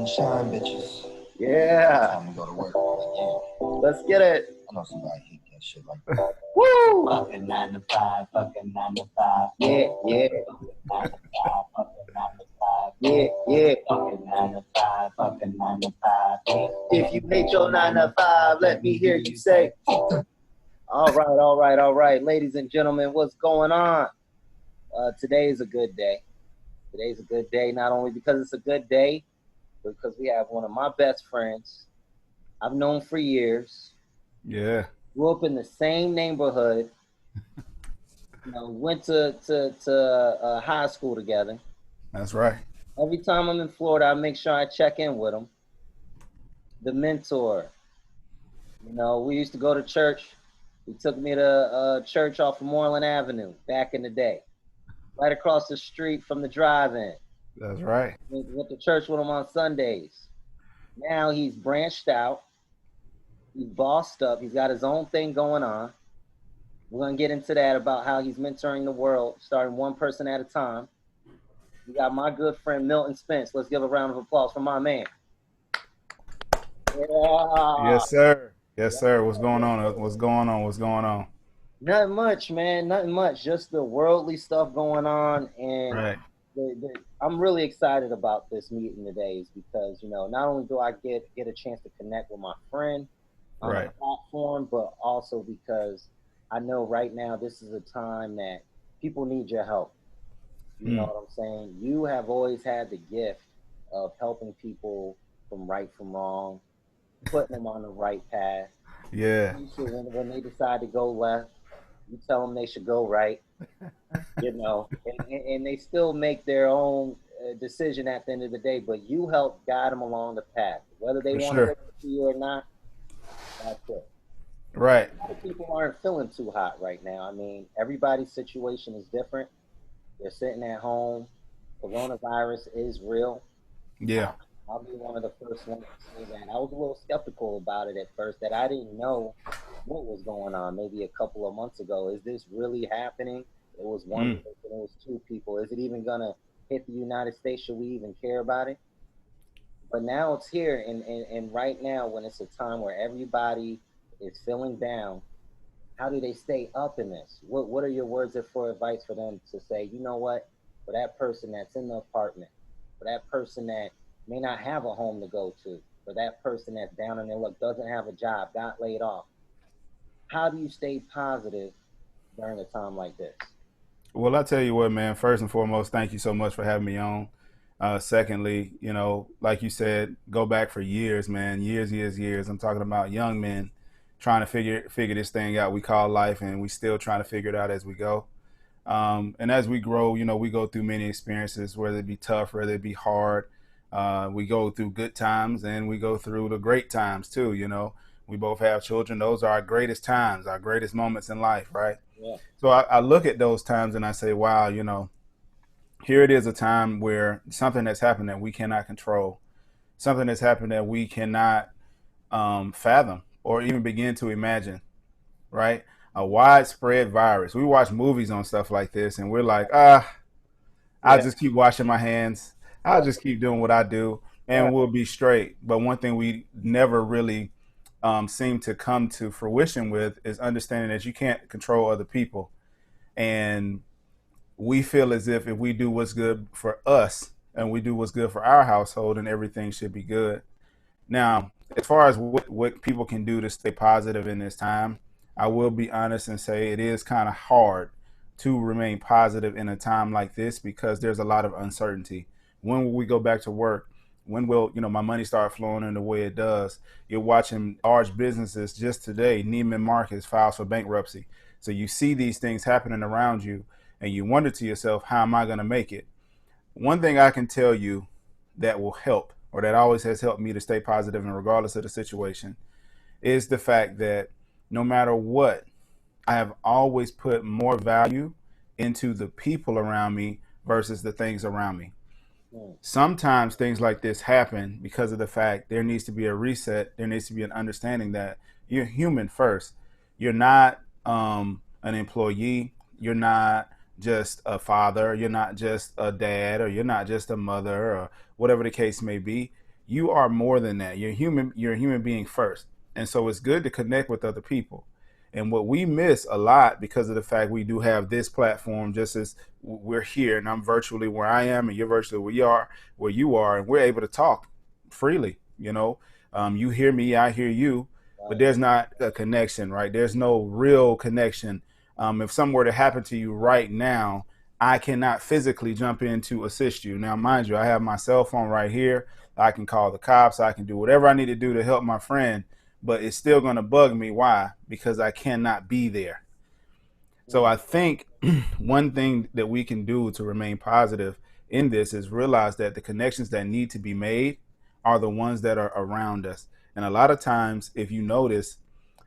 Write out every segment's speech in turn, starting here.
shine, bitches. Yeah. Time to go to work. Like, Let's get it. I know somebody hate that shit like that. Woo! Fucking 9 to 5, fucking 9 to 5. Yeah, yeah. Fucking 9 to 5, fucking 9 to 5. Yeah, yeah. Fucking 9 to 5, fucking 9 to 5. If you hate your 9 to 5, let me hear you say. All right. Ladies and gentlemen, what's going on? Today is a good day. Today's a good day, not only because it's a good day, but because we have one of my best friends I've known for years. Yeah. Grew up in the same neighborhood. Went to high school together. That's right. Every time I'm in Florida, I make sure I check in with him. The mentor. We used to go to church. He took me to church off of Moreland Avenue back in the day. Right across the street from the drive-in. That's right. Went to church with him on Sundays. Now he's branched out. He's bossed up. He's got his own thing going on. We're going to get into that about how he's mentoring the world, starting one person at a time. We got my good friend Milton Spence. Let's give a round of applause for my man. Yeah. Yes, sir. Yes, sir. What's going on? Nothing much, man. Nothing much. Just the worldly stuff going on. And right. I'm really excited about this meeting today is because, not only do I get a chance to connect with my friend on the platform, but also because I know right now this is a time that people need your help. You know what I'm saying? You have always had the gift of helping people from right from wrong, putting them on the right path. Yeah. When they decide to go left, you tell them they should go right, and they still make their own decision at the end of the day, but you help guide them along the path. Whether they want to listen to you or not, that's it. Right. A lot of people aren't feeling too hot right now. I mean, everybody's situation is different. They're sitting at home. Coronavirus is real. Yeah. I'll be one of the first ones to say that. I was a little skeptical about it at first, that I didn't know what was going on maybe a couple of months ago. Is this really happening? It was one person, it was two people. Is it even going to hit the United States? Should we even care about it? But now it's here, and right now, when it's a time where everybody is feeling down, how do they stay up in this? What are your words for advice for them to say, you know what, for that person that's in the apartment, for that person that may not have a home to go to, for that person that's down in their luck, doesn't have a job, got laid off. How do you stay positive during a time like this? Well, I'll tell you what, man, first and foremost, thank you so much for having me on. Secondly, like you said, go back for years, man, years. I'm talking about young men trying to figure this thing out we call life, and we still trying to figure it out as we go. And as we grow, we go through many experiences, whether it be tough, whether it be hard. We go through good times and we go through the great times too. We both have children. Those are our greatest times, our greatest moments in life, right? Yeah. So I look at those times and I say, wow, here it is, a time where something that's happened that we cannot control, something that's happened that we cannot fathom or even begin to imagine, right? A widespread virus. We watch movies on stuff like this and we're like, I'll just keep washing my hands. I'll just keep doing what I do and we'll be straight. But one thing we never really seem to come to fruition with is understanding that you can't control other people. And we feel as if we do what's good for us and we do what's good for our household, and everything should be good. Now, as far as what people can do to stay positive in this time, I will be honest and say it is kind of hard to remain positive in a time like this because there's a lot of uncertainty. When will we go back to work? When will, my money start flowing in the way it does? You're watching large businesses just today. Neiman Marcus files for bankruptcy. So you see these things happening around you and you wonder to yourself, how am I going to make it? One thing I can tell you that will help, or that always has helped me to stay positive and regardless of the situation, is the fact that no matter what, I have always put more value into the people around me versus the things around me. Sometimes things like this happen because of the fact there needs to be a reset. There needs to be an understanding that you're human first. You're not an employee. You're not just a father. You're not just a dad, or you're not just a mother, or whatever the case may be. You are more than that. You're human. You're a human being first. And so it's good to connect with other people. And what we miss a lot because of the fact we do have this platform, just as we're here and I'm virtually where I am and you're virtually where you are, and we're able to talk freely. You hear me, I hear you, but there's not a connection, right? There's no real connection. If something were to happen to you right now, I cannot physically jump in to assist you. Now, mind you, I have my cell phone right here. I can call the cops. I can do whatever I need to do to help my friend, but it's still going to bug me. Why? Because I cannot be there. So I think one thing that we can do to remain positive in this is realize that the connections that need to be made are the ones that are around us. And a lot of times, if you notice,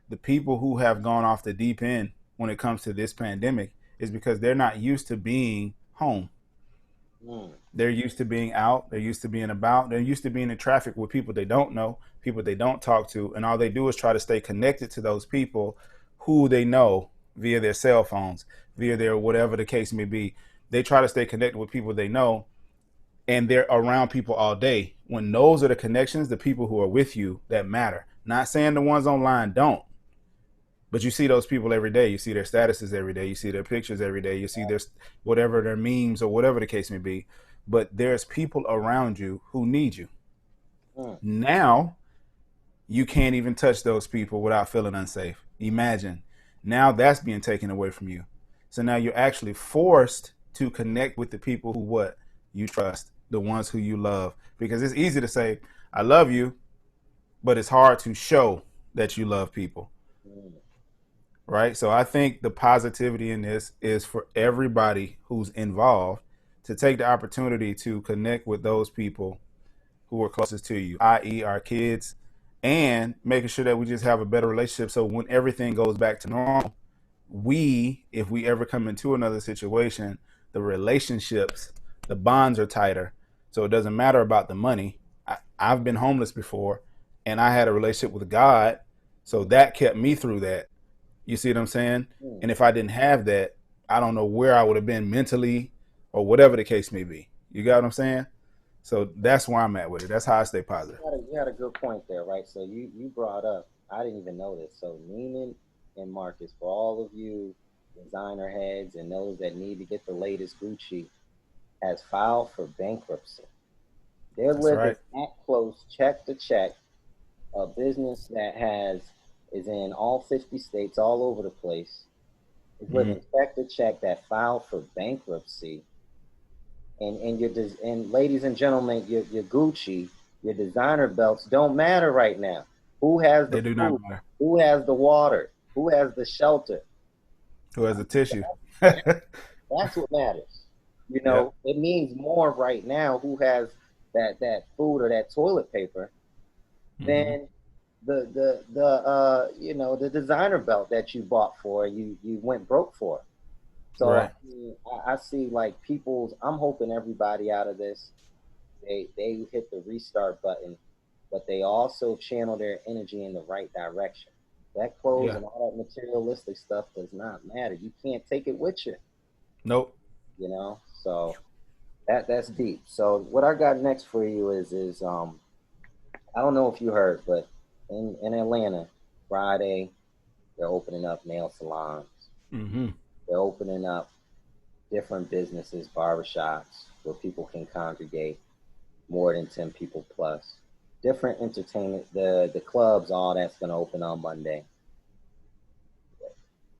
the people who have gone off the deep end when it comes to this pandemic is because they're not used to being home. They're used to being out. They're used to being about. They're used to being in traffic with people they don't know, people they don't talk to. And all they do is try to stay connected to those people who they know via their cell phones, via their whatever the case may be. They try to stay connected with people they know, and they're around people all day. When those are the connections, the people who are with you that matter. Not saying the ones online don't. But you see those people every day. You see their statuses every day. You see their pictures every day. You see their whatever their memes or whatever the case may be. But there's people around you who need you. Now, you can't even touch those people without feeling unsafe. Imagine. Now that's being taken away from you. So now you're actually forced to connect with the people who what you trust, the ones who you love. Because it's easy to say, I love you, but it's hard to show that you love people. Right. So I think the positivity in this is for everybody who's involved to take the opportunity to connect with those people who are closest to you, i.e. our kids, and making sure that we just have a better relationship. So when everything goes back to normal, if we ever come into another situation, the relationships, the bonds are tighter. So it doesn't matter about the money. I've been homeless before and I had a relationship with God. So that kept me through that. You see what I'm saying? And if I didn't have that, I don't know where I would have been mentally or whatever the case may be. You got what I'm saying? So that's where I'm at with it. That's how I stay positive. You had a good point there, right? So you brought up, I didn't even know this. So Neiman and Marcus, for all of you designer heads and those that need to get the latest Gucci, has filed for bankruptcy. They're That's living right. that close, check to check, a business that is in all 50 states, all over the place, is living check to check, that filed for bankruptcy. And ladies and gentlemen, your Gucci, your designer belts don't matter right now. Who has the They do not food? matter. Who has the water? Who has the shelter? Who has the tissue? That's what matters. It means more right now who has that food or that toilet paper than the designer belt that you bought for, you went broke for. So Right. I see like I'm hoping everybody out of this, they hit the restart button, but they also channel their energy in the right direction. That clothes and all that materialistic stuff does not matter. You can't take it with you. Nope. So that's deep. So what I got next for you is I don't know if you heard, but in Atlanta, Friday, they're opening up nail salons. They're opening up different businesses, barbershops, where people can congregate, more than 10 people plus. Different entertainment, the clubs, all that's going to open on Monday.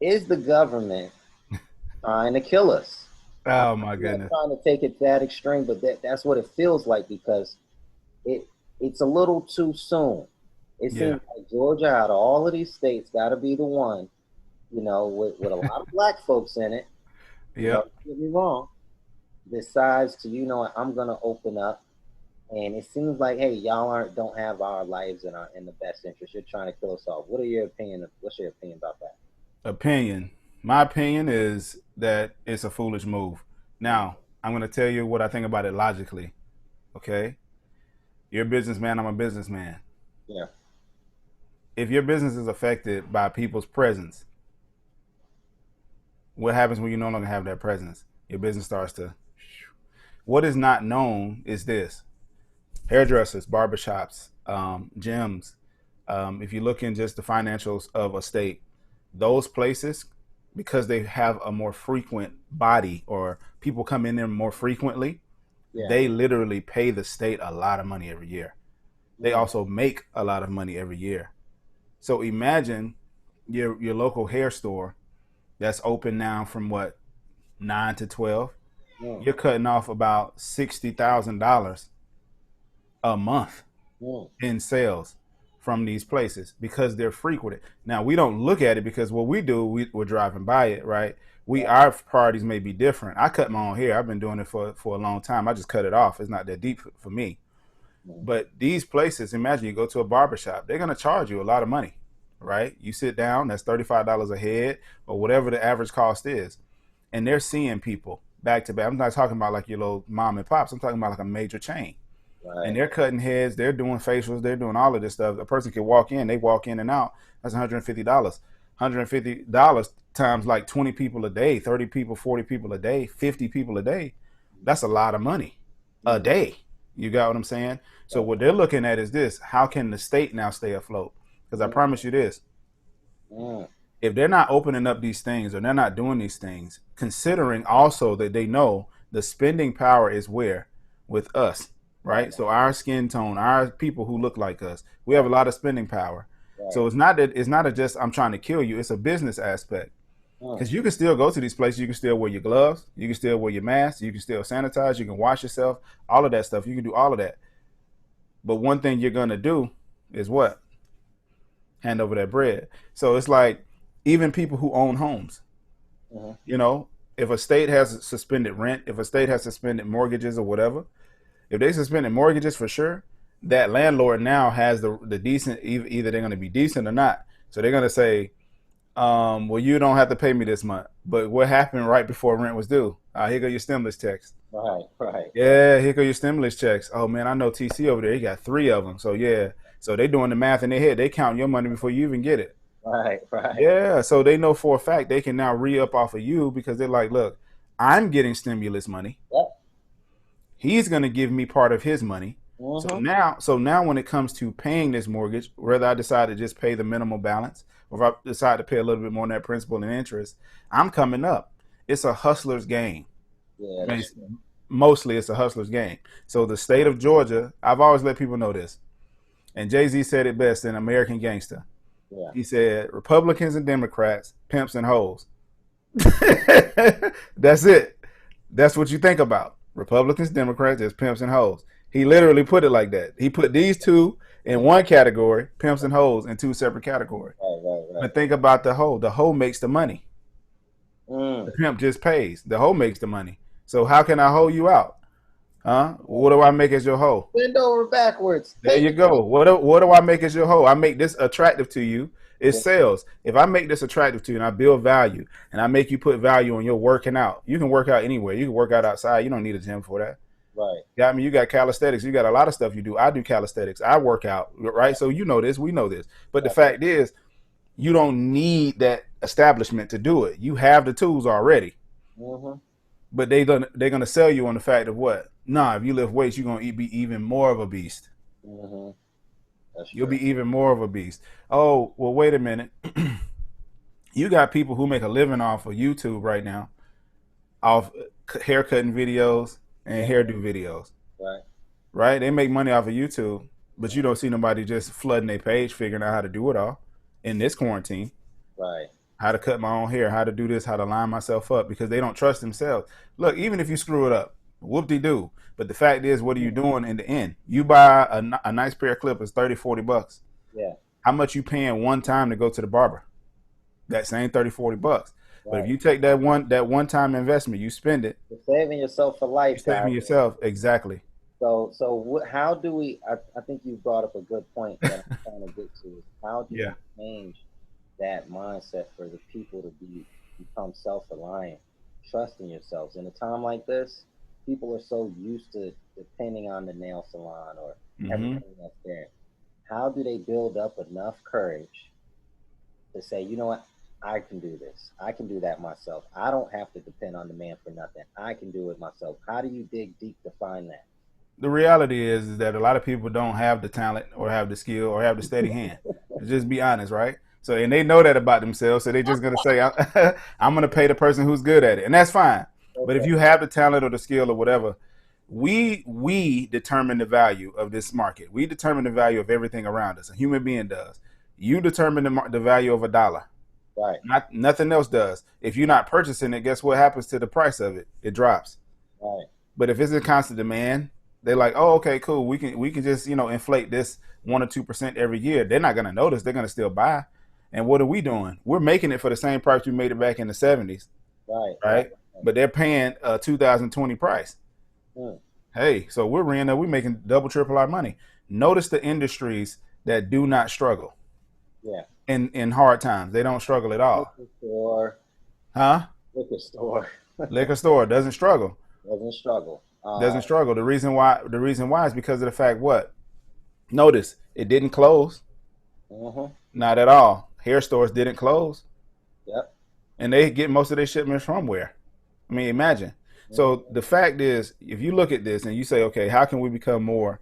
Is the government trying to kill us? Oh my I'm goodness. not trying to take it to that extreme, but that's what it feels like, because it's a little too soon. It seems like Georgia, out of all of these states, got to be the one, with a lot of black folks in it. Yeah. Don't get me wrong. Decides to, I'm gonna open up, and it seems like, hey, y'all don't have our lives in the best interest. You're trying to kill us off. What's your opinion about that? My opinion is that it's a foolish move. Now, I'm going to tell you what I think about it logically. Okay? You're a businessman, I'm a businessman. Yeah. If your business is affected by people's presence, what happens when you no longer have that presence? Your business starts to... What is not known is this. hairdressers, barbershops, gyms. If you look in just the financials of a state, those places, because they have a more frequent body or people come in there more frequently, Yeah. they literally pay the state a lot of money every year. They Mm. also make a lot of money every year. So imagine your local hair store that's open now from what 9 to 12. Mm. You're cutting off about $60,000 a month Mm. in sales from these places because they're frequented. Now we don't look at it because what we do, we're driving by it, right? Right. Our priorities may be different. I cut my own hair. I've been doing it for a long time. I just cut it off. It's not that deep for me. Mm. But these places, imagine you go to a barbershop, they're going to charge you a lot of money, right? You sit down, that's $35 a head or whatever the average cost is. And they're seeing people back to back. I'm not talking about like your little mom and pops. I'm talking about like a major chain. Right. And they're cutting heads, they're doing facials, they're doing all of this stuff. A person can walk in, they walk in and out. That's $150. $150 times like 20 people a day, 30 people, 40 people a day, 50 people a day. That's a lot of money a day. You got what I'm saying? So what they're looking at is this: how can the state now stay afloat? Because I promise you this: Mm. if they're not opening up these things or they're not doing these things, considering also that they know the spending power is where with us, right? So our skin tone, our people who look like us, we have a lot of spending power. Right. So it's not a just I'm trying to kill you. It's a business aspect. Because you can still go to these places. You can still wear your gloves. You can still wear your mask. You can still sanitize. You can wash yourself. All of that stuff. You can do all of that. But one thing you're going to do is what? Hand over that bread. So it's like even people who own homes, Mhm. you know, if a state has suspended rent, if a state has suspended mortgages or whatever, if they suspended mortgages for sure, that landlord now has the decent, either they're going to be decent or not. So they're going to say, well, you don't have to pay me this month. But what happened right before rent was due? Here go your stimulus checks. Right. Right. Yeah, here go your stimulus checks. Oh man, I know TC over there. He got 3 of them. So yeah, so they doing the math in their head. They count your money before you even get it. Right. Right. Yeah, so they know for a fact they can now re-up off of you because they're like, look, I'm getting stimulus money. Yep. He's gonna give me part of his money. Mhm. So now when it comes to paying this mortgage, whether I decide to just pay the minimal balance or if I decide to pay a little bit more on that principal and interest, I'm coming up. It's a hustler's game. Yeah. That's true. Mostly it's a hustler's game. So the state of Georgia, I've always let people know this. And Jay-Z said it best in American Gangster. Yeah. He said, Republicans and Democrats, pimps and hoes. That's it. That's what you think about. Republicans, Democrats, there's pimps and hoes. He literally put it like that. He put these two in one category, pimps and hoes in 2 separate categories. Right. But think about the hoe. The hoe makes the money. The pimp just pays. The hoe makes the money. So how can I hoe you out? Huh? What do I make as your hoe? Bend over backwards. There you go. What do I make as your hoe? I make this attractive to you. It's sales. If I make this attractive to you and I build value and I make you put value on your working out, you can work out anywhere. You can work out outside. You don't need a gym for that. Right. Got me? You got calisthenics. You got a lot of stuff you do. I do calisthenics. I work out, right? So you know this. We know this. But the fact is, you don't need that establishment to do it. You have the tools already. Mhm. But they're gonna sell you on the fact of what? Nah, if you lift weights, you're gonna be even more of a beast. Mhm. That's You'll true. be even more of a beast. Oh, well, wait a minute. You got people who make a living off of YouTube right now, off haircutting videos and hairdo videos. Right. Right? They make money off of YouTube, but you don't see nobody just flooding their page figuring out how to do it all in this quarantine. Right. How to cut my own hair, how to do this, how to line myself up because they don't trust themselves. Look, even if you screw it up, whoop-de-doo. But the fact is, what are you doing in the end? You buy a nice pair of clippers, 30, 40 bucks. Yeah. How much you paying one time to go to the barber? That same 30, 40 bucks. But if Right. you take that one time investment, you spend it, You're saving yourself for you're life, saving guys. yourself. Exactly. So how do we? I think you brought up a good point that I'm trying to get to. Is how do Yeah. we change that mindset for the people to become self-reliant, trusting yourselves in a time like this? People are so used to depending on the nail salon or Mm-hmm. everything that's there. How do they build up enough courage to say, you know what, I can do this. I can do that myself. I don't have to depend on the man for nothing. I can do it myself. How do you dig deep to find that? The reality is that a lot of people don't have the talent or have the skill or have the steady hand. Just be honest, right? So, and they know that about themselves, so they're just gonna say, I'm gonna pay the person who's good at it," and that's fine. But if Okay. you have the talent or the skill or whatever, we determine the value of this market. We determine the value of everything around us. A human being does. You determine the value of a dollar. Right. Not nothing else does. If you're not purchasing it, guess what happens to the price of it? It drops. Right. But if it's in constant demand, they're like, "Oh, okay, cool. We can just inflate this 1 or 2% every year." They're not gonna notice. They're gonna still buy. And what are we doing? We're making it for the same price we made it back in the '70s, Right. Right. right? But they're paying a 2020 price. Mm. Hey, so we're making double, triple our money. Notice the industries that do not struggle Yeah. in hard times. They don't struggle at all, Liquor store. huh? Liquor store Liquor store doesn't struggle. doesn't struggle. Doesn't struggle. The reason why is because of the fact what? Notice it didn't close. Mm-hmm. Not at all. Hair stores didn't close, Yep. and they get most of their shipments from where? I mean, imagine. So Mm-hmm. the fact is, if you look at this and you say, okay, how can we become more?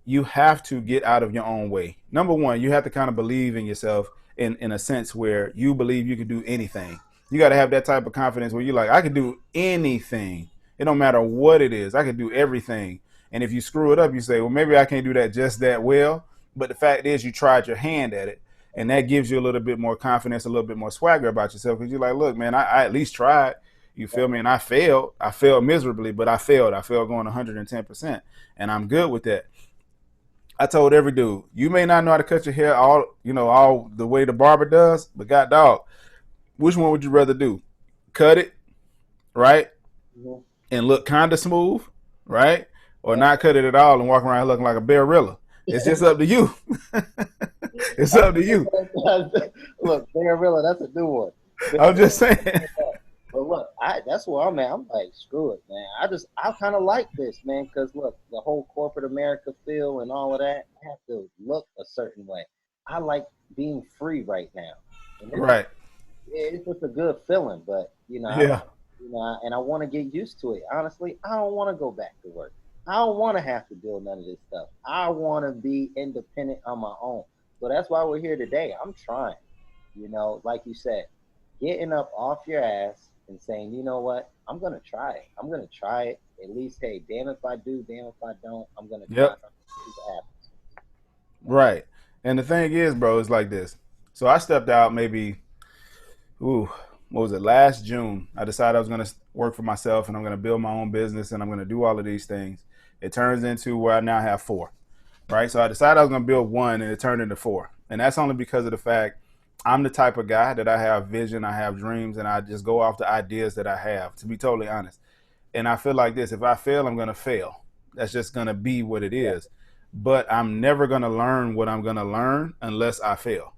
You have to get out of your own way. Number one, you have to kind of believe in yourself in a sense where you believe you can do anything. You got to have that type of confidence where you're like, I can do anything. It don't matter what it is. I can do everything. And if you screw it up, you say, well, maybe I can't do that just that well. But the fact is, you tried your hand at it. And that gives you a little bit more confidence, a little bit more swagger about yourself. Because you're like, look, man, I at least tried. You feel me? And I failed. I failed miserably, but I failed. I failed going 110%. And I'm good with that. I told every dude, you may not know how to cut your hair all the way the barber does, but god dog, which one would you rather do? Cut it, right? Mm-hmm. And look kind of smooth, right? Or Yeah. not cut it at all and walk around looking like a barilla. It's just up to you. It's up to you. Look, Barilla, that's a new one. I'm just saying. But look, that's where I'm at. I'm like, screw it, man. I kind of like this, man, because look, the whole corporate America feel and all of that, I have to look a certain way. I like being free right now, and Right. it's just a good feeling. But Yeah. and I want to get used to it. Honestly, I don't want to go back to work. I don't want to have to do none of this stuff. I want to be independent on my own. So that's why we're here today. I'm trying, like you said, getting up off your ass and saying, you know what, I'm gonna try it. I'm gonna try it. At least, hey, damn if I do, damn if I don't. I'm gonna try Yep. it. See what happens. Right. And the thing is, bro, it's like this. So I stepped out maybe, what was it, last June. I decided I was going to work for myself and I'm going to build my own business and I'm going to do all of these things. It turns into where I now have four, right? So I decided I was going to build one and it turned into four. And that's only because of the fact I'm the type of guy that I have vision, I have dreams, and I just go off the ideas that I have, to be totally honest. And I feel like this, if I fail, I'm going to fail. That's just going to be what it Yeah. is. But I'm never going to learn what I'm going to learn unless I fail.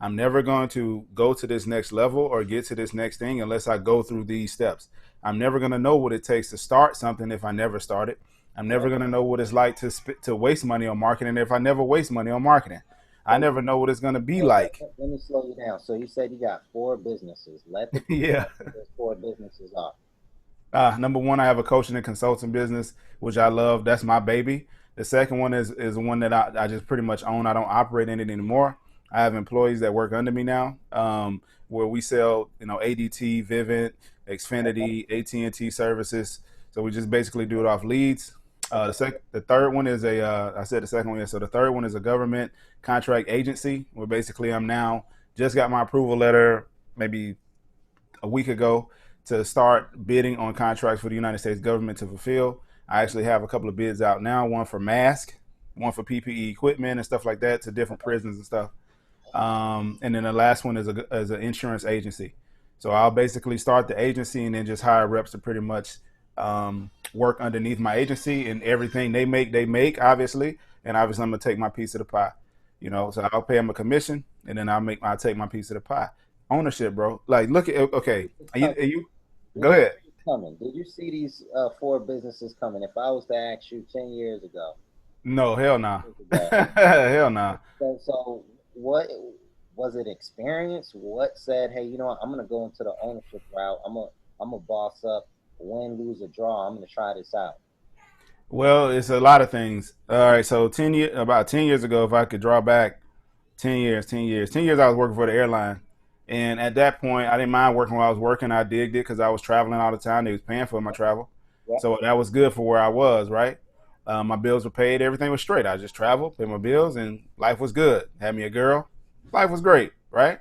I'm never going to go to this next level or get to this next thing unless I go through these steps. I'm never going to know what it takes to start something if I never start it. I'm never going to know what it's like to waste money on marketing if I never waste money on marketing. I So never know what it's going to be let, like. let me slow you down. So you said you got four businesses. Let the people know Yeah. what those four businesses are. Number one, I have a coaching and consulting business, which I love. That's my baby. The second one is one that I just pretty much own. I don't operate in it anymore. I have employees that work under me now, where we sell, ADT, Vivint, Okay. Xfinity, AT&T services. So we just basically do it off leads. The third one is I said the second one, yeah. So the third one is a government contract agency, where basically I'm now just got my approval letter maybe a week ago to start bidding on contracts for the United States government to fulfill. I actually have a couple of bids out now, one for mask, one for PPE equipment and stuff like that to different prisons and stuff. And then the last one is an insurance agency. So I'll basically start the agency and then just hire reps to pretty much work underneath my agency, and everything they make, obviously. And obviously I'm gonna take my piece of the pie. So I'll pay them a commission and then I'll take my piece of the pie. Ownership, bro. Like, look at, okay. Are you Did go you ahead. see it coming? Did you see these four businesses coming? If I was to ask you 10 years ago, No, hell nah. years ago, Hell nah. so what was it? Experience? What said, hey, you know what? I'm gonna go into the ownership route. I'm a boss up. Win, lose, or draw. I'm gonna try this out. Well, it's a lot of things. All right, so about 10 years ago, if I could draw back 10 years, I was working for the airline, and at that point, I didn't mind working while I was working. I digged it because I was traveling all the time. They was paying for my travel, Yeah. so that was good for where I was. Right, my bills were paid. Everything was straight. I just traveled, paid my bills, and life was good. Had me a girl. Life was great. Right.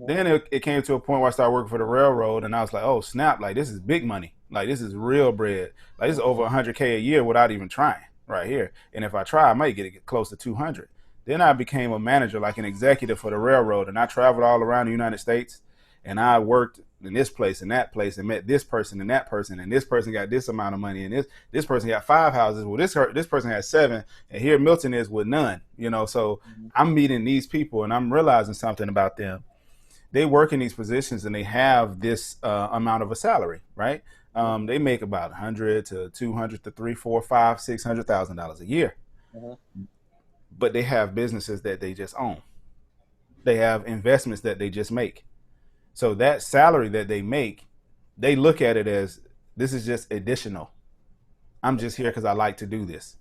Then it came to a point where I started working for the railroad, and I was like, oh snap! Like this is big money. Like this is real bread. Like this is over 100K a year without even trying. Right here, and if I try, I might get it close to 200. Then I became a manager, like an executive for the railroad, and I traveled all around the United States, and I worked in this place and that place, and met this person and that person, and this person got this amount of money, and this person got 5 houses. Well, this person has 7, and here Milton is with none. You know, so I'm meeting these people, and I'm realizing something about them. They work in these positions, and they have this amount of a salary, right? They make about 100 to 200 to 3, 4, 5, $600,000 a year. But they have businesses that they just own. They have investments that they just make. So that salary that they make, they look at it as this is just additional. I'm just here because I like to do this.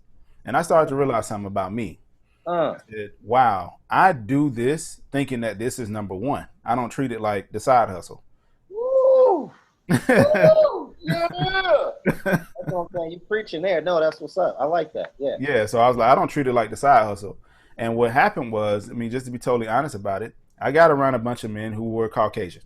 And I started to realize something about me. I said, wow, I do this thinking that this is number one. I don't treat it like the side hustle. Woo! Woo! Yeah! That's what I'm saying. You preaching there. No, that's what's up. I like that. Yeah. Yeah. So I was like, I don't treat it like the side hustle. And what happened was, I mean, just to be totally honest about it, I got around a bunch of men who were Caucasian.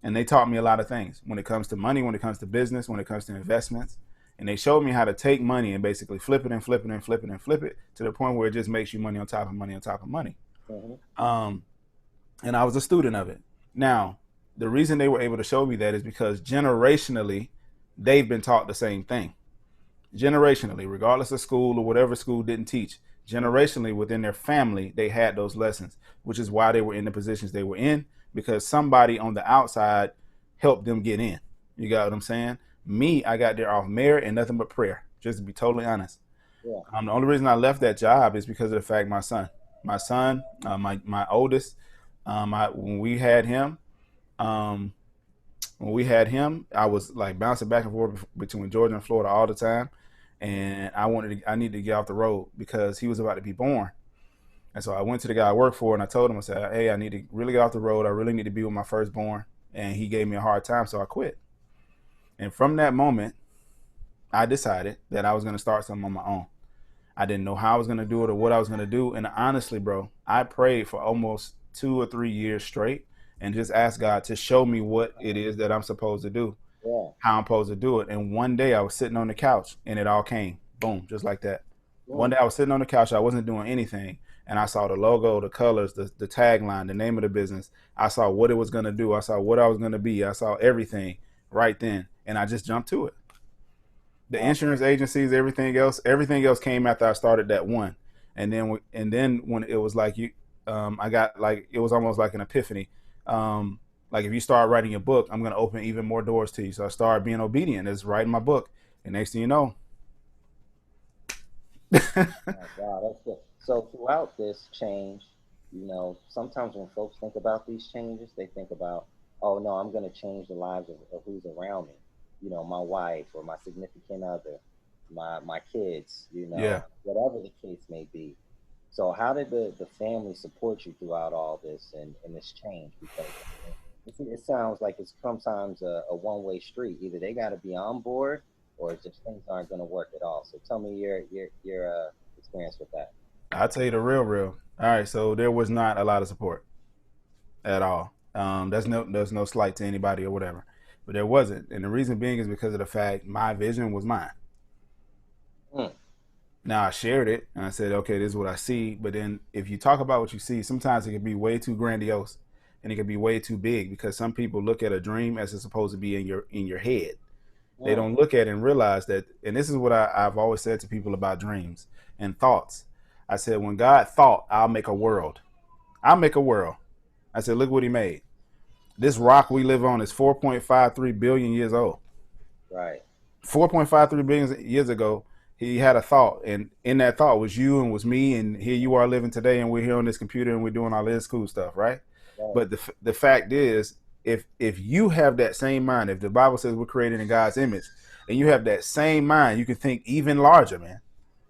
And they taught me a lot of things when it comes to money, when it comes to business, when it comes to investments. And they showed me how to take money and basically flip it and flip it and flip it and flip it to the point where it just makes you money on top of money on top of money. And I was a student of it. Now, the reason they were able to show me that is because generationally, they've been taught the same thing. Generationally, regardless of school or whatever school didn't teach, generationally within their family, they had those lessons, which is why they were in the positions they were in, because somebody on the outside helped them get in. You got what I'm saying? Me, I got there off merit and nothing but prayer, just to be totally honest. Yeah. The only reason I left that job is because of the fact my son, my oldest, when we had him, I was like bouncing back and forth between Georgia and Florida all the time. And I needed to get off the road because he was about to be born. And so I went to the guy I worked for and I told him, I said, hey, I need to really get off the road. I really need to be with my firstborn. And he gave me a hard time, so I quit. And from that moment, I decided that I was going to start something on my own. I didn't know how I was going to do it or what I was going to do. And honestly, bro, I prayed for almost 2 or 3 years straight and just asked God to show me what it is that I'm supposed to do, how I'm supposed to do it. And one day I was sitting on the couch and it all came, boom, just like that. One day I was sitting on the couch, I wasn't doing anything. And I saw the logo, the colors, the tagline, the name of the business. I saw what it was going to do. I saw what I was going to be. I saw everything right then. And I just jumped to it. The insurance agencies, everything else came after I started that one. And then when it was like I got like, it was almost like an epiphany. Like if you start writing a book, I'm going to open even more doors to you. So I started being obedient as writing my book. And next thing you know. Wow, that's good. So throughout this change, you know, sometimes when folks think about these changes, they think about, oh no, I'm going to change the lives of who's around me. You know, my wife or my significant other, my kids, you know, whatever the case may be. So how did the family support you throughout all this and this change? Because it sounds like it's sometimes a one-way street. Either they got to be on board or it's just things aren't going to work at all. So tell me your experience with that. I'll tell you the real. All right, so there was not a lot of support at all. There's no slight to anybody or whatever, but there wasn't. And the reason being is because of the fact my vision was mine. Now I shared it and I said, okay, this is what I see. But then if you talk about what you see, sometimes it can be way too grandiose and it can be way too big because some people look at a dream as it's supposed to be in your head. They don't look at it and realize that, and this is what I've always said to people about dreams and thoughts. I said, when God thought, I'll make a world. I'll make a world. I said, look what he made. This rock we live on is 4.53 billion years old. Right. 4.53 billion years ago, he had a thought. And in that thought was you and was me. And here you are living today. And we're here on this computer and we're doing all this cool stuff. Right. But the fact is, if you have that same mind, if the Bible says we're created in God's image and you have that same mind, you can think even larger, man.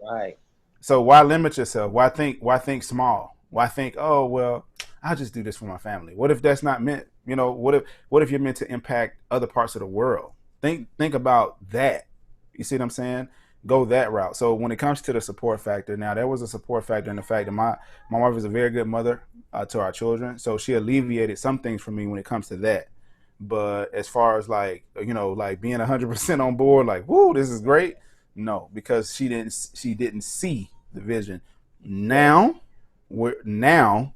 Right. So why limit yourself? Why think small? Why think, oh well, I'll just do this for my family? What if that's not meant? What if you're meant to impact other parts of the world? Think about that. You see what I'm saying? Go that route. So when it comes to the support factor, now there was a support factor in the fact that my wife is a very good mother to our children, so she alleviated some things for me when it comes to that. But as far as like like being 100% on board, like whoo, this is great. No, because she didn't see the vision. Now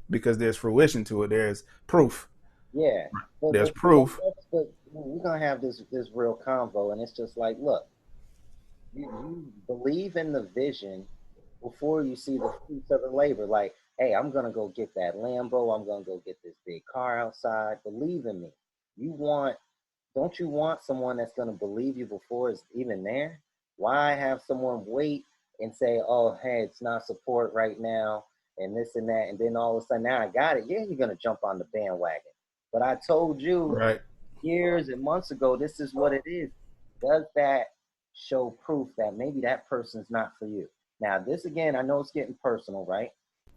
because there's fruition to it, there's proof. Yeah. There's proof. But we're gonna have this real convo, and it's just like, look, you believe in the vision before you see the fruits of the labor. Like, hey, I'm gonna go get that Lambo. I'm gonna go get this big car outside. Believe in me. Don't you want someone that's gonna believe you before it's even there? Why have someone wait and say, oh, hey, it's not support right now, and this and that, and then all of a sudden, now I got it. Yeah, you're gonna jump on the bandwagon. But I told you Right. years and months ago, this is what it is. Does that show proof that maybe that person's not for you? Now, this again, I know it's getting personal, right?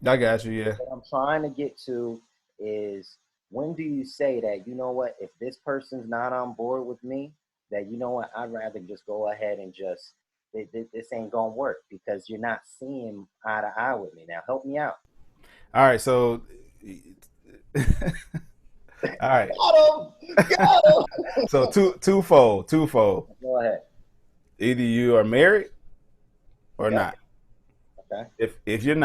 I got you. Yeah. What I'm trying to get to is, when do you say that, you know what, if this person's not on board with me, that, you know what, I'd rather just go ahead and just, this ain't gonna work because you're not seeing eye to eye with me. Now, help me out. All right. So. All right. Got him. So twofold. Go ahead. Either you are married or Okay. not. Okay. If you're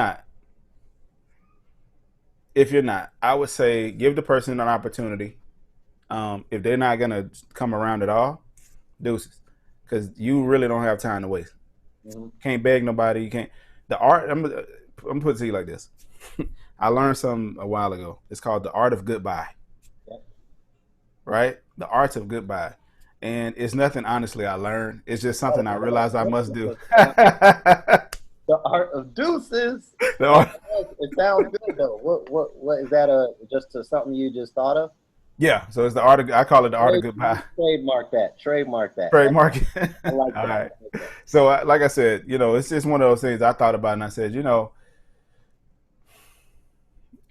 not, I would say give the person an opportunity. If they're not gonna come around at all, deuces, because you really don't have time to waste. Mm-hmm. Can't beg nobody. You can't. The art. I'm gonna put it to you like this. I learned something a while ago. It's called the art of goodbye. Yep. Right? The art of goodbye. And it's nothing, honestly, I learned. It's just something I realized I must do. The art of deuces. The art. It sounds good though. What is that? Something you just thought of? Yeah. So it's the art of. I call it the art of goodbye. Trademark that. Trademark that. Trademark it. I like that. All right. So, like I said, it's just one of those things I thought about, and I said,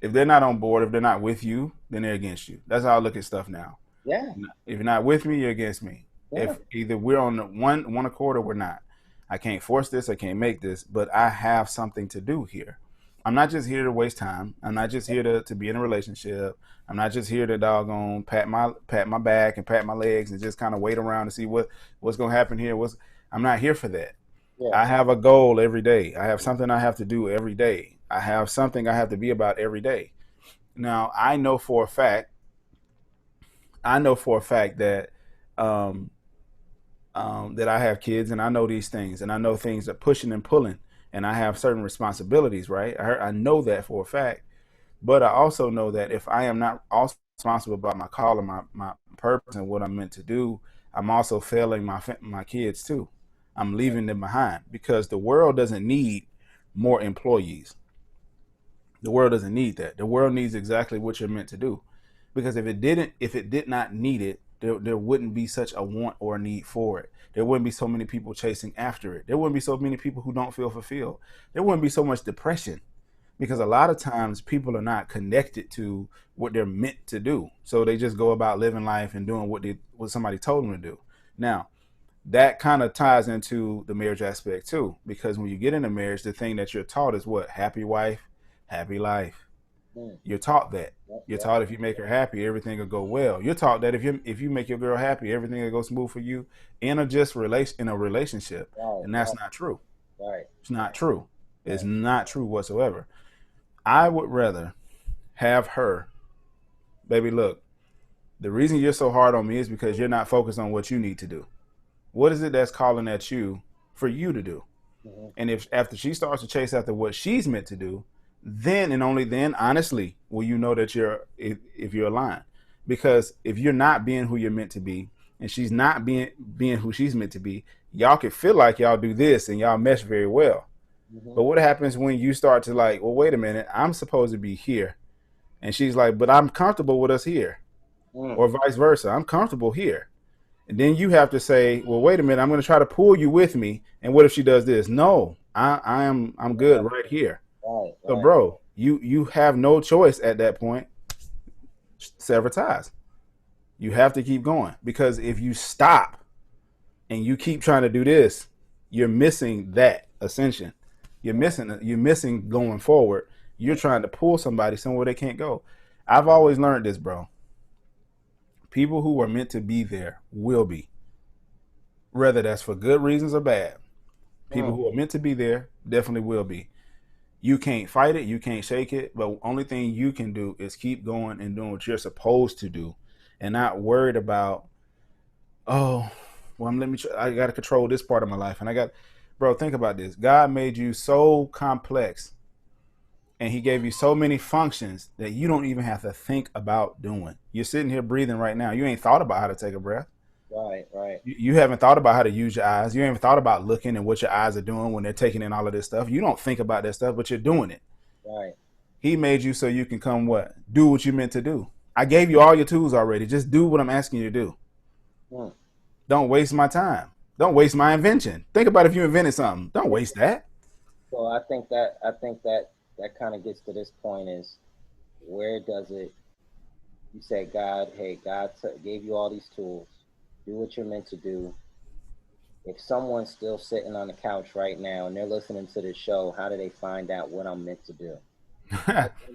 if they're not on board, if they're not with you, then they're against you. That's how I look at stuff now. Yeah. If you're not with me, you're against me. Yeah. If either we're on the one accord or we're not. I can't force this. I can't make this, but I have something to do here. I'm not just here to waste time. I'm not just here to be in a relationship. I'm not just here to doggone pat my back and pat my legs and just kind of wait around to see what's going to happen here. I'm not here for that. Yeah. I have a goal every day. I have something I have to do every day. I have something I have to be about every day. Now, I know for a fact that that I have kids, and I know these things, and I know things are pushing and pulling, and I have certain responsibilities, right? I know that for a fact, but I also know that if I am not also responsible about my call and my purpose and what I'm meant to do, I'm also failing my kids too. I'm leaving them behind, because the world doesn't need more employees. The world doesn't need that. The world needs exactly what you're meant to do, because if it did not need it, there wouldn't be such a want or a need for it. There wouldn't be so many people chasing after it. There wouldn't be so many people who don't feel fulfilled. There wouldn't be so much depression, because a lot of times people are not connected to what they're meant to do. So they just go about living life and doing what somebody told them to do. Now, that kind of ties into the marriage aspect too, because when you get into marriage, the thing that you're taught is what? Happy wife, happy life. You're taught that. You're taught if you make her happy, everything will go well. You're taught that if you make your girl happy, everything will go smooth for you in a relationship. And that's not true. Right. It's not true. It's not true whatsoever. I would rather have her, baby, look, the reason you're so hard on me is because you're not focused on what you need to do. What is it that's calling at you for you to do? Mm-hmm. And if after she starts to chase after what she's meant to do, then and only then, honestly, will you know that if you're aligned. Because if you're not being who you're meant to be, and she's not being who she's meant to be, y'all can feel like y'all do this and y'all mesh very well. Mm-hmm. But what happens when you start to like, well, wait a minute, I'm supposed to be here, and she's like, but I'm comfortable with us here, or vice versa, I'm comfortable here, And then you have to say, well, wait a minute, I'm going to try to pull you with me. And what if she does this? No, I'm good right here. Right, So, right. bro, you have no choice at that point. Sever ties. You have to keep going, because if you stop and you keep trying to do this, you're missing that ascension. You're missing going forward. You're trying to pull somebody somewhere they can't go. I've always learned this, bro. People who are meant to be there will be, whether that's for good reasons or bad. People who are meant to be there definitely will be. You can't fight it, you can't shake it, but only thing you can do is keep going and doing what you're supposed to do, and not worried about, oh, well, I got to control this part of my life, and bro, think about this. God made you so complex, and He gave you so many functions that you don't even have to think about doing. You're sitting here breathing right now. You ain't thought about how to take a breath. Right, right. You haven't thought about how to use your eyes. You haven't thought about looking and what your eyes are doing when they're taking in all of this stuff. You don't think about that stuff, but you're doing it. Right. He made you so you can come what? Do what you meant to do. I gave you all your tools already. Just do what I'm asking you to do. Don't waste my time. Don't waste my invention. Think about if you invented something. Don't waste that. So I think that kind of gets to this point is, where does it? You say, God, hey, God gave you all these tools. Do what you're meant to do. If someone's still sitting on the couch right now and they're listening to this show, how do they find out what I'm meant to do?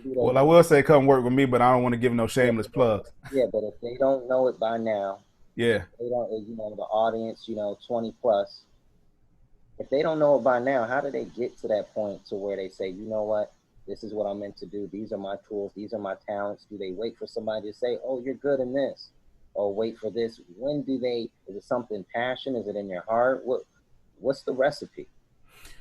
Well, I will say come work with me, but I don't want to give no shameless plugs. Yeah, but if they don't know it by now, yeah, they don't, the audience, 20 plus, if they don't know it by now, how do they get to that point to where they say, you know what, this is what I'm meant to do. These are my tools. These are my talents. Do they wait for somebody to say, oh, you're good in this? Or wait for this? When do they, is it something passion? Is it in your heart? What's the recipe?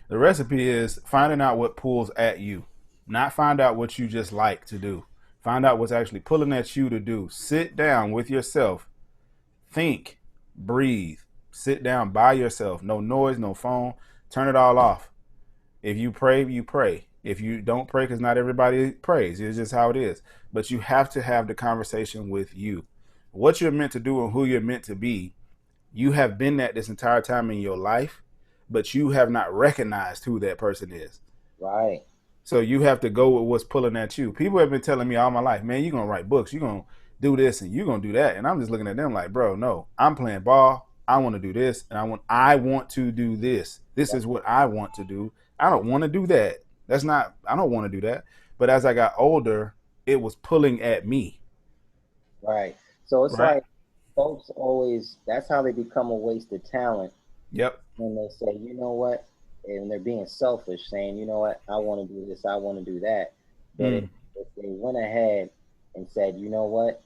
The recipe is finding out what pulls at you, not find out what you just like to do. Find out what's actually pulling at you to do. Sit down with yourself. Think, breathe, sit down by yourself. No noise, no phone. Turn it all off. If you pray, you pray. If you don't pray, because not everybody prays, it's just how it is. But you have to have the conversation with you. What you're meant to do and who you're meant to be, you have been that this entire time in your life, but you have not recognized who that person is. Right. So you have to go with what's pulling at you. People have been telling me all my life, man, you're going to write books. You're going to do this and you're going to do that. And I'm just looking at them like, bro, no, I'm playing ball. I want to do this. And I want to do this. This is what I want to do. I don't want to do that. I don't want to do that. But as I got older, it was pulling at me. Right. So it's like folks always, that's how they become a wasted talent. Yep. When they say, you know what, and they're being selfish, saying, you know what, I want to do this, I want to do that. But if they went ahead and said, you know what,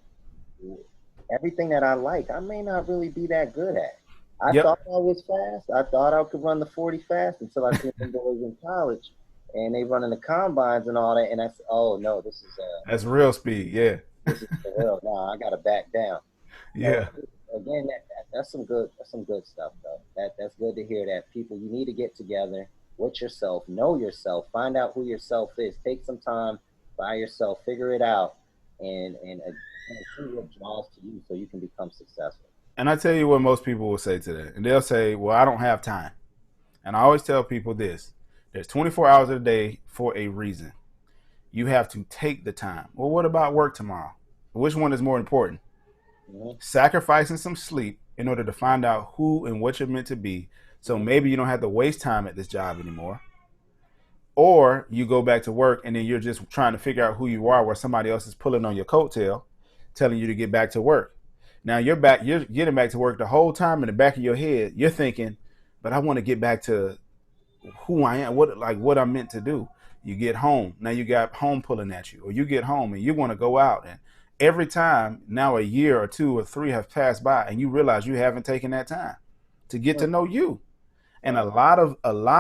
everything that I like, I may not really be that good at. I thought I was fast. I thought I could run the 40 fast until I seen them boys in college, and they running the combines and all that. And I said, oh no, this is that's real speed. Yeah. This is for real. No, I gotta back down. Yeah. So, again, that's some good stuff though. That's good to hear that people, you need to get together with yourself, know yourself, find out who yourself is, take some time by yourself, figure it out, and see what draws to you so you can become successful. And I tell you what most people will say to that. And they'll say, well, I don't have time. And I always tell people this. There's 24 hours a day for a reason. You have to take the time. Well, what about work tomorrow? Which one is more important? Sacrificing some sleep in order to find out who and what you're meant to be. So maybe you don't have to waste time at this job anymore. Or you go back to work and then you're just trying to figure out who you are where somebody else is pulling on your coattail, telling you to get back to work. Now you're getting back to work the whole time in the back of your head. You're thinking, but I want to get back to who I am, what I'm meant to do. You get home. Now you got home pulling at you, or you get home and you want to go out. And every time now a year or 2 or 3 have passed by and you realize you haven't taken that time to get to know you. And a lot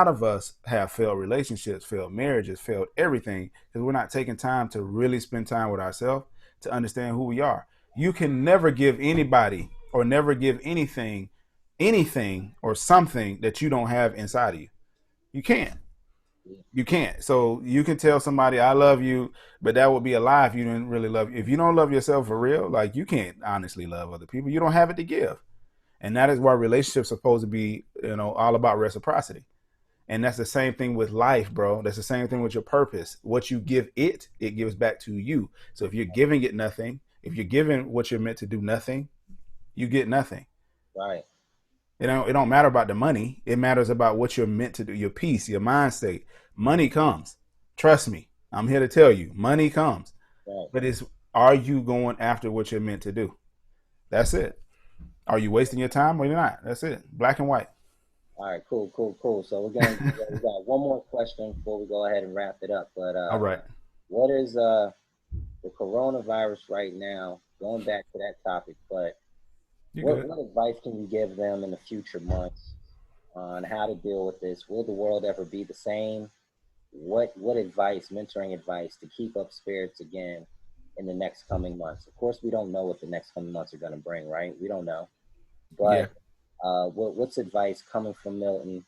of us have failed relationships, failed marriages, failed everything because we're not taking time to really spend time with ourselves to understand who we are. You can never give anybody or never give anything or something that you don't have inside of you. You can't. You can't. So you can tell somebody, I love you, but that would be a lie if you didn't really love you. If you don't love yourself for real, like you can't honestly love other people. You don't have it to give. And that is why relationships are supposed to be, all about reciprocity. And that's the same thing with life, bro. That's the same thing with your purpose. What you give it, it gives back to you. So if you're giving it nothing, if you're giving what you're meant to do nothing, you get nothing. Right. It don't matter about the money. It matters about what you're meant to do, your peace, your mind state. Money comes. Trust me. I'm here to tell you, money comes. Right. But are you going after what you're meant to do? That's it. Are you wasting your time or you're not? That's it. Black and white. All right, cool. So we got one more question before we go ahead and wrap it up. But All right. what is the coronavirus right now? Going back to that topic, but what advice can you give them in the future months on how to deal with this? Will the world ever be the same? What advice, mentoring advice, to keep up spirits again in the next coming months? Of course, we don't know what the next coming months are going to bring, right? We don't know, but what's advice coming from Milton,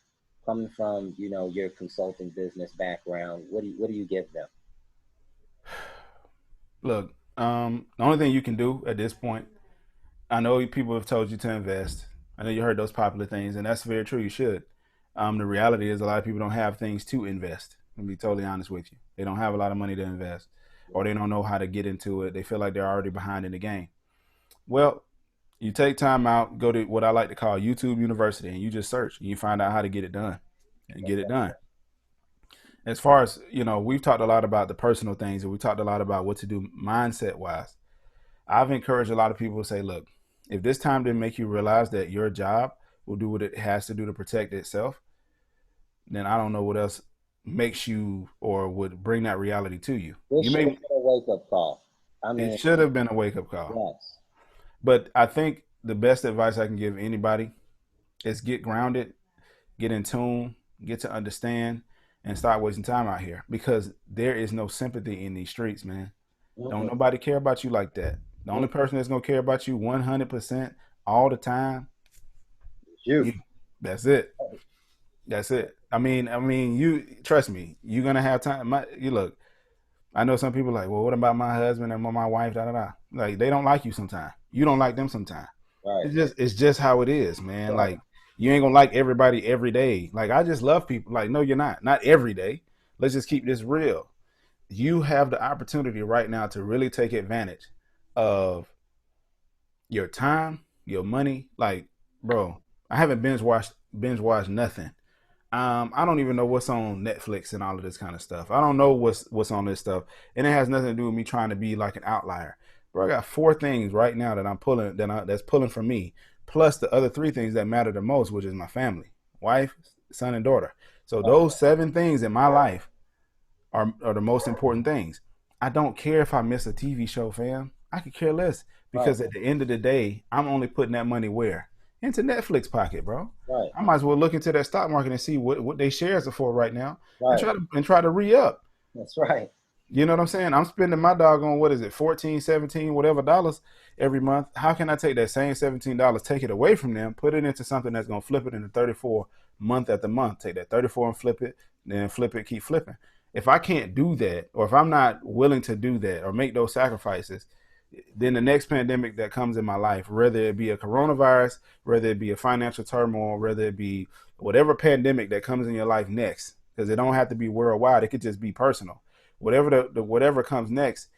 coming from your consulting business background? What do you give them? Look, the only thing you can do at this point, I know people have told you to invest. I know you heard those popular things, and that's very true. You should. The reality is a lot of people don't have things to invest. To be totally honest with you, they don't have a lot of money to invest, or they don't know how to get into it. They feel like they're already behind in the game. Well, you take time out, go to what I like to call YouTube University, and you just search and you find out how to get it done and get it done. As far as, we've talked a lot about the personal things, and we talked a lot about what to do mindset wise. I've encouraged a lot of people to say, look, if this time didn't make you realize that your job will do what it has to do to protect itself, then I don't know what else makes you or would bring that reality to you. This should have been a wake-up call. It should have been a wake-up call. Yes. But I think the best advice I can give anybody is get grounded, get in tune, get to understand, and start wasting time out here, because there is no sympathy in these streets, man. Mm-hmm. Don't nobody care about you like that. The only person that's going to care about you 100% all the time, you. That's it. That's it. I mean, you trust me, you're going to have time. You look, I know some people are like, well, what about my husband and my wife, da, da, da. Like, they don't like you sometimes. You don't like them sometimes. Right. It's just how it is, man. Right. Like, you ain't gonna like everybody every day. Like, I just love people. Like, no, you're not. Not every day. Let's just keep this real. You have the opportunity right now to really take advantage of your time, your money. Like, bro, I haven't binge watched nothing. I don't even know what's on Netflix and all of this kind of stuff. I don't know what's on this stuff, and it has nothing to do with me trying to be like an outlier. Bro, I got 4 things right now that I'm pulling that's pulling from me, plus the other 3 things that matter the most, which is my family, wife, son, and daughter. So those 7 things in my life are the most important things. I don't care if I miss a TV show, fam. I could care less, because at the end of the day, I'm only putting that money where? Into Netflix pocket, bro. Right. I might as well look into that stock market and see what their shares are for right now, and try to re-up. That's right. You know what I'm saying? I'm spending my doggone, what is it, 14, 17, whatever dollars every month. How can I take that same $17, take it away from them, put it into something that's going to flip it into 34 month after month? Take that 34 and flip it, then flip it, keep flipping. If I can't do that, or if I'm not willing to do that or make those sacrifices, then the next pandemic that comes in my life, whether it be a coronavirus, whether it be a financial turmoil, whether it be whatever pandemic that comes in your life next, because it don't have to be worldwide, it could just be personal. Whatever comes next,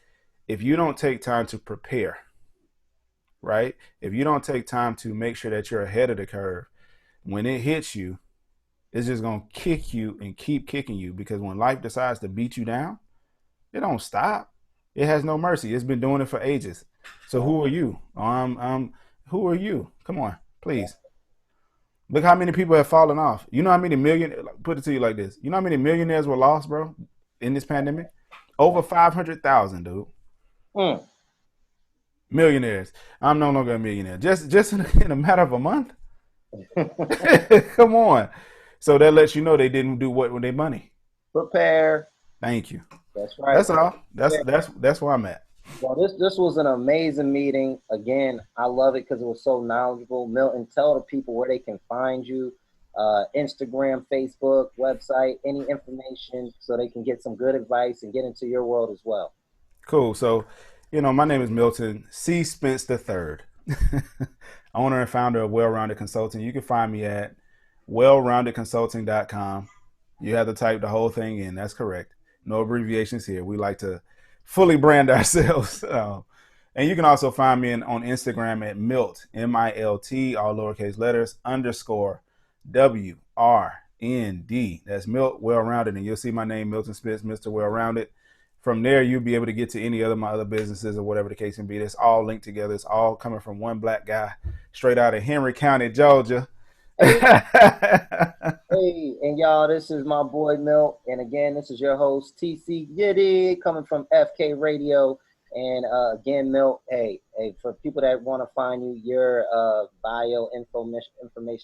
if you don't take time to prepare, right? If you don't take time to make sure that you're ahead of the curve, when it hits you, it's just going to kick you and keep kicking you, because when life decides to beat you down, it don't stop. It has no mercy. It's been doing it for ages. So who are you? Who are you? Come on, please. Look how many people have fallen off. You know how many put it to you like this. You know how many millionaires were lost, bro, in this pandemic? Over 500,000, dude. Millionaires. I'm no longer a millionaire. Just in a matter of a month. Come on. So that lets you know they didn't do what with their money. Prepare. Thank you. That's right. That's all. That's where I'm at. Well, this was an amazing meeting. Again, I love it because it was so knowledgeable. Milton, tell the people where they can find you. Instagram, Facebook, website, any information so they can get some good advice and get into your world as well. Cool. So, my name is Milton C. Spence III. owner and founder of Well-Rounded Consulting. You can find me at wellroundedconsulting.com. You have to type the whole thing in. That's correct. No abbreviations here. We like to fully brand ourselves. And you can also find me on Instagram at Milt, M-I-L-T, all lowercase letters, _ W-R-N-D. That's Milt Well-Rounded. And you'll see my name, Milton Spitz, Mr. Well-Rounded. From there, you'll be able to get to any of my other businesses or whatever the case may be. It's all linked together. It's all coming from one black guy straight out of Henry County, Georgia. Hey, and y'all, this is my boy Milt. And again, this is your host, TC Giddy, coming from FKRadio. And again, Milt, hey, for people that want to find you, your bio information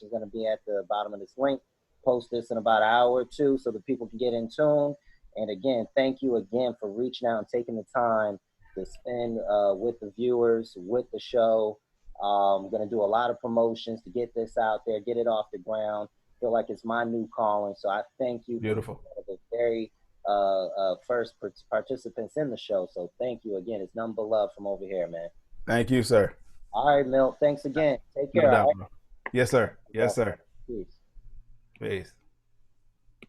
is going to be at the bottom of this link. Post this in about an hour or two so that people can get in tune. And again, thank you again for reaching out and taking the time to spend with the viewers, with the show. I'm going to do a lot of promotions to get this out there, get it off the ground. Feel like it's my new calling. So I thank you. Beautiful. For the very first participants in the show. So thank you again. It's nothing but love from over here, man. Thank you, sir. All right, Milt. Thanks again. Take care. No doubt, right? bro. Yes, sir. Yes, sir. Peace. Peace.